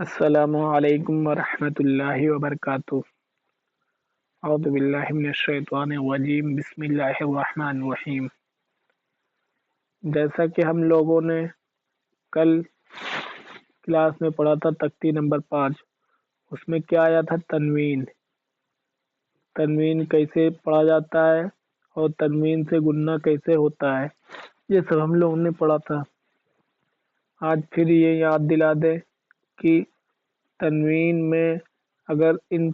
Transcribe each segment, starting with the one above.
السلام علیکم ورحمۃ اللہ وبرکاتہ۔ اعوذ باللہ من الشیطان الرجیم، بسم اللہ الرحمن الرحیم۔ جیسا کہ ہم لوگوں نے کل کلاس میں پڑھا تھا تختی نمبر 5، اس میں کیا آیا تھا؟ تنوین۔ تنوین کیسے پڑھا جاتا ہے اور تنوین سے گننا کیسے ہوتا ہے، یہ سب ہم لوگوں نے پڑھا تھا۔ آج پھر یہ یاد دلا دے کہ تنوین میں اگر ان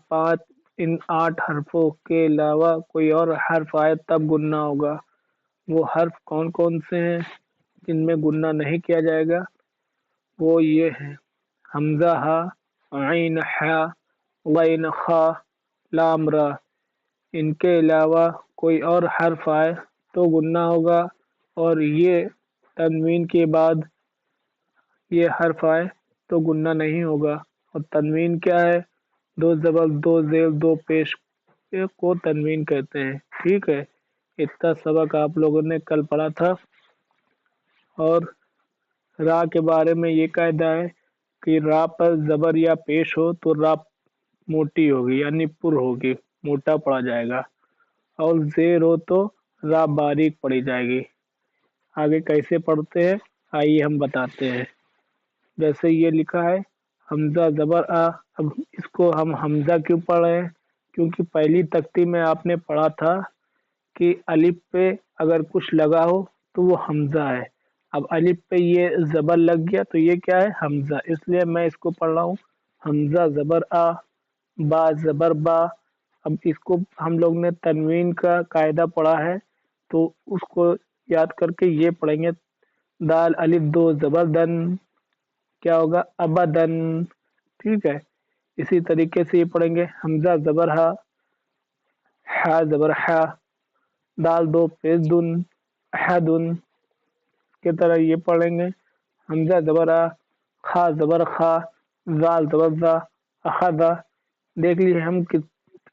8 حرفوں کے علاوہ کوئی اور حرف آئے تب گننا ہوگا۔ وہ حرف کون کون سے ہیں جن میں گننا نہیں کیا جائے گا؟ وہ یہ ہیں: حمزہ ہا، عین حا، غین خا، لام را۔ ان کے علاوہ کوئی اور حرف آئے تو گننا ہوگا، اور یہ تنوین کے بعد یہ حرف آئے تو گننا نہیں ہوگا۔ اور تنوین کیا ہے؟ 2 زبر 2 زیر 2 پیش کو تنوین کہتے ہیں۔ ٹھیک ہے، اتنا سبق آپ لوگوں نے کل پڑھا تھا۔ اور را کے بارے میں یہ قاعدہ ہے کہ را پر زبر یا پیش ہو تو را موٹی ہوگی، یعنی پر ہوگی، موٹا پڑا جائے گا، اور زیر ہو تو را باریک پڑی جائے گی۔ آگے کیسے پڑھتے ہیں آئیے ہم بتاتے ہیں۔ جیسے یہ لکھا ہے حمزہ زبر آ، اب اس کو ہم حمزہ کیوں پڑھ رہے ہیں؟ کیونکہ پہلی تختی میں آپ نے پڑھا تھا کہ الف پہ اگر کچھ لگا ہو تو وہ حمزہ ہے۔ اب الف پہ یہ زبر لگ گیا تو یہ کیا ہے؟ حمزہ، اس لیے میں اس کو پڑھ رہا ہوں حمزہ زبر آ، با زبر با۔ اب اس کو ہم لوگ نے تنوین کا قاعدہ پڑھا ہے تو اس کو یاد کر کے یہ پڑھیں گے: دال الف 2 زبر دن، کیا ہوگا؟ ابدن۔ ٹھیک ہے، اسی طریقے سے یہ پڑھیں گے حمزہ زبر ہا، ہا زبر ہا، دال 2 پیش دن، احدن۔ کی طرح یہ پڑھیں گے حمزہ زبر آ، خا زبر خا، زال زبر زا، اخذا۔ دیکھ لیجیے ہم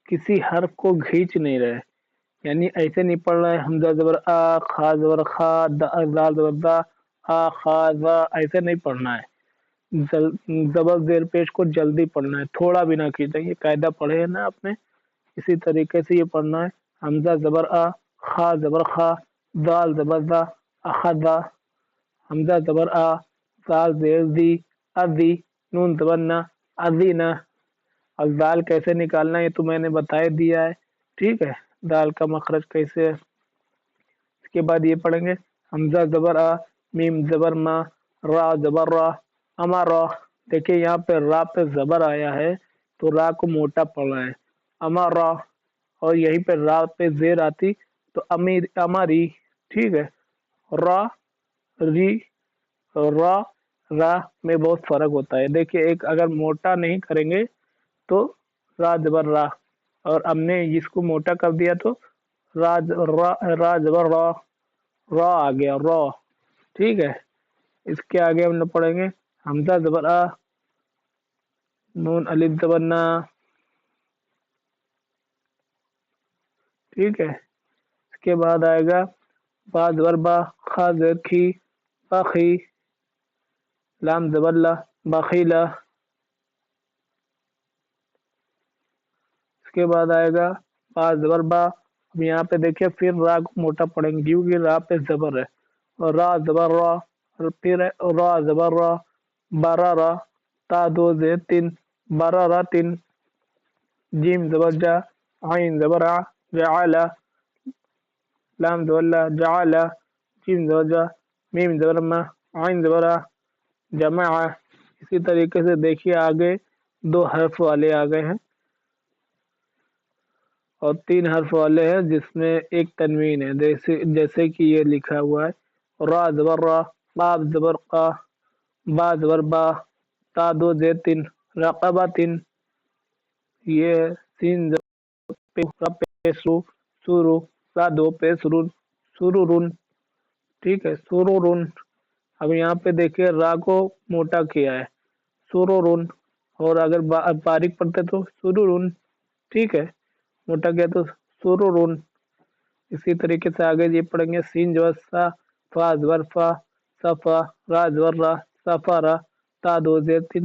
کسی حرف کو کھینچ نہیں رہے، یعنی ایسے نہیں پڑھ رہے حمزہ زبر آ، خا زبر خا، زال زبر زا، آ خا زا، ایسے نہیں پڑھنا ہے۔ زبر زیر پیش کو جلدی پڑھنا ہے، تھوڑا بھی نہ کھینچیں۔ یہ قاعدہ پڑھے ہیں نا آپ نے، اسی طریقے سے یہ پڑھنا ہے حمزہ زبر آ، خا زبر خا، دال زبر زا، اخذا، حمزہ زبر آ، زال زیر زی، ازی، نون زبر نا، ازینا۔ اور دال کیسے نکالنا ہے یہ تو میں نے بتا دیا ہے۔ ٹھیک ہے، دال کا مخرج کیسے ہے۔ اس کے بعد یہ پڑھیں گے حمزہ زبر آ، میم زبر ما، را زبر را، امارا۔ دیکھیے یہاں پہ را پہ زبر آیا ہے تو را کو موٹا پڑ رہا ہے، امارا۔ اور یہیں پہ را پہ زیر آتی تو اماری۔ ٹھیک ہے، را ری، را را میں بہت فرق ہوتا ہے۔ دیکھیے ایک اگر موٹا نہیں کریں گے تو را زبر را، اور ہم نے اس کو موٹا کر دیا تو را زبر را، را آ گیا را۔ ٹھیک ہے، اس کے آگے ہم لوگ پڑھیں گے حمزہ زبر آ، نون الف زبر نا۔ ٹھیک ہے، اس کے بعد آئے گا با زبر با، خا زبر کھی، باخی، لام زبر لا، باخیلا۔ اس کے بعد آئے گا با زبر با۔ اب یہاں پہ دیکھیے پھر را کو موٹا پڑیں گے کیونکہ را پہ زبر ہے، اور را زبر را، اور پھر را زبر را، بارہ را، تا 2 زیر 3، بارہ را 3، جیم زبر جا، عین زبر ع، جعلا، لام زبر لا، جعلا، جیم زبر جا، میم زبر ما، عین زبر ع، جمع۔ اسی طریقے سے دیکھیے آگے 2 حرف والے آ گئے ہیں اور 3 حرف والے ہیں جس میں ایک تنوین ہے، جیسے کہ یہ لکھا ہوا ہے را زبر را، قاف زبر قا، با زبر با، تا 2 زیر 3، رقبہ 3۔ یہ سین پیسرو، سورو، سا 2 پیسرون، سرورون۔ ٹھیک ہے، سرورون۔ اب یہاں پہ دیکھیے را کو موٹا کیا ہے، سرورون، اور اگر باریک پڑھتے تو سرورون۔ ٹھیک ہے، موٹا کیا تو سرورون۔ اسی طریقے سے آگے یہ پڑھیں گے سین جو سا، فا زبر فا، صفا، را زبر را، صفا را، تا 2 زیر 3،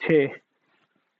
6।